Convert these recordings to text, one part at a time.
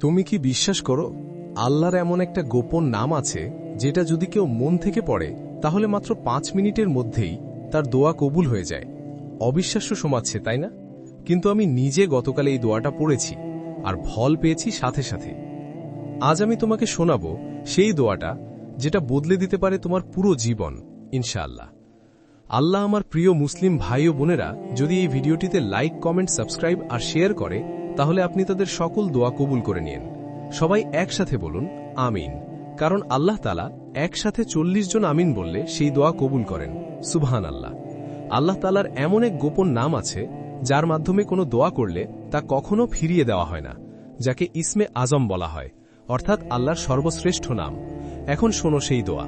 তুমি কি বিশ্বাস করো আল্লাহর এমন একটা গোপন নাম আছে যেটা যদি কেউ মন থেকে পড়ে তাহলে মাত্র 5 মিনিটের মধ্যেই তার দোয়া কবুল হয়ে যায়। অবিশ্বাস্য শোনাচ্ছে তাই না? কিন্তু আমি নিজে গতকাল এই দোয়াটা পড়েছি আর ফল পেয়েছি সাথে সাথে। আজ আমি তোমাকে শোনাবো সেই দোয়াটা যেটা বদলে দিতে পারে তোমার পুরো জীবন ইনশাআল্লাহ। আল্লাহ আমার প্রিয় মুসলিম ভাই ও বোনেরা যদি এই ভিডিওটিতে লাইক, কমেন্ট, সাবস্ক্রাইব আর শেয়ার করে তাহলে আপনি তাদের সকল দোয়া কবুল করে নিন। সবাই একসাথে বলুন আমিন, কারণ আল্লাহ তাআলা একসাথে 40 জন আমিন বললে সেই দোয়া কবুল করেন। সুবহানাল্লাহ। আল্লাহ তাআলার এমন এক গোপন নাম আছে যার মাধ্যমে কোনো দোয়া করলে তা কখনো ফিরিয়ে দেওয়া হয় না, যাকে ইসমে আজম বলা হয়, অর্থাৎ আল্লাহর সর্বশ্রেষ্ঠ নাম। এখন শোনো সেই দোয়া,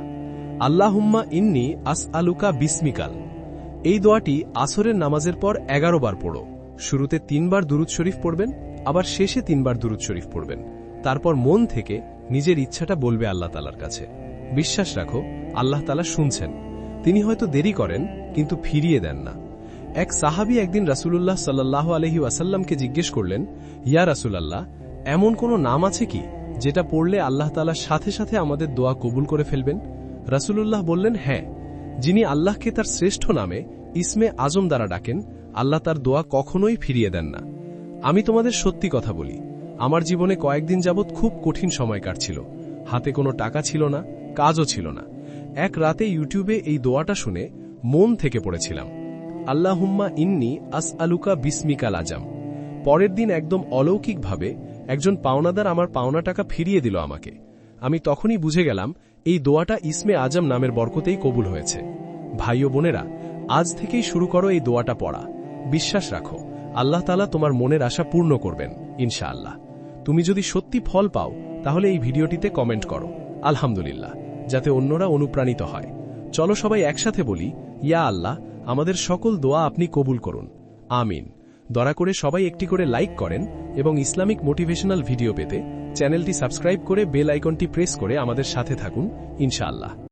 আল্লাহুম্মা ইন্নী আসআলুকা বিসমিকাল। এই দোয়াটি আসরের নামাজের পর 11 বার পড়ো। শুরুতে 3 বার দুরূদ শরীফ পড়বেন, আবার শেষে 3 বার দুরূদ শরীফ পড়বেন। তারপর মন থেকে নিজের ইচ্ছাটা বলবে আল্লাহ তাআলার কাছে। বিশ্বাস রাখো আল্লাহ তাআলা শুনছেন। তিনি হয়তো দেরি করেন কিন্তু ফিরিয়ে দেন না। এক সাহাবী একদিন রাসূলুল্লাহ সাল্লাল্লাহু আলাইহি ওয়াসাল্লামকে জিজ্ঞেস করলেন, ইয়া রাসূলুল্লাহ, এমন কোনো নাম আছে কি যেটা পড়লে আল্লাহ তাআলা সাথে সাথে আমাদের দোয়া কবুল করে ফেলবেন? রাসূলুল্লাহ বললেন, হ্যাঁ, যিনি আল্লাহকে তার শ্রেষ্ঠ নামে ইসমে আজম দ্বারা ডাকেন আল্লাহ তার দোয়া কখনোই ফিরিয়ে দেন না। আমি তোমাদের সত্যি কথা বলি, আমার জীবনে কয়েকদিন যাবৎ খুব কঠিন সময় কাটছিল। হাতে কোনো টাকা ছিল না, কাজও ছিল না। এক রাতে ইউটিউবে এই দোয়াটা শুনে মন থেকে পড়েছিলাম, আল্লাহুম্মা ইন্নী আসআলুকা বিসমিকাল আজম। পরের দিন একদম অলৌকিকভাবে একজন পাওনাদার আমার পাওনা টাকা ফিরিয়ে দিল আমাকে। আমি তখনই বুঝে গেলাম এই দোয়াটা ইসমে আজম নামের বরকতেই কবুল হয়েছে। ভাই ও বোনেরা, আজ থেকেই শুরু করো এই দোয়াটা পড়া। বিশ্বাস রাখো আল্লাহ তাআলা তোমার মনের আশা পূর্ণ করবেন ইনশাআল্লাহ। তুমি যদি সত্যি ফল পাও তাহলে এই ভিডিওটিতে কমেন্ট করো আলহামদুলিল্লাহ, যাতে অন্যরা অনুপ্রাণিত হয়। চলো সবাই একসাথে বলি, ইয়া আল্লাহ, আমাদের সকল দোয়া আপনি কবুল করুন, আমিন। দয়া করে সবাই একটি করে লাইক করেন এবং ইসলামিক মোটিভেশনাল ভিডিও পেতে চ্যানেলটি সাবস্ক্রাইব করে বেল আইকনটি প্রেস করে আমাদের সাথে থাকুন ইনশাআল্লাহ।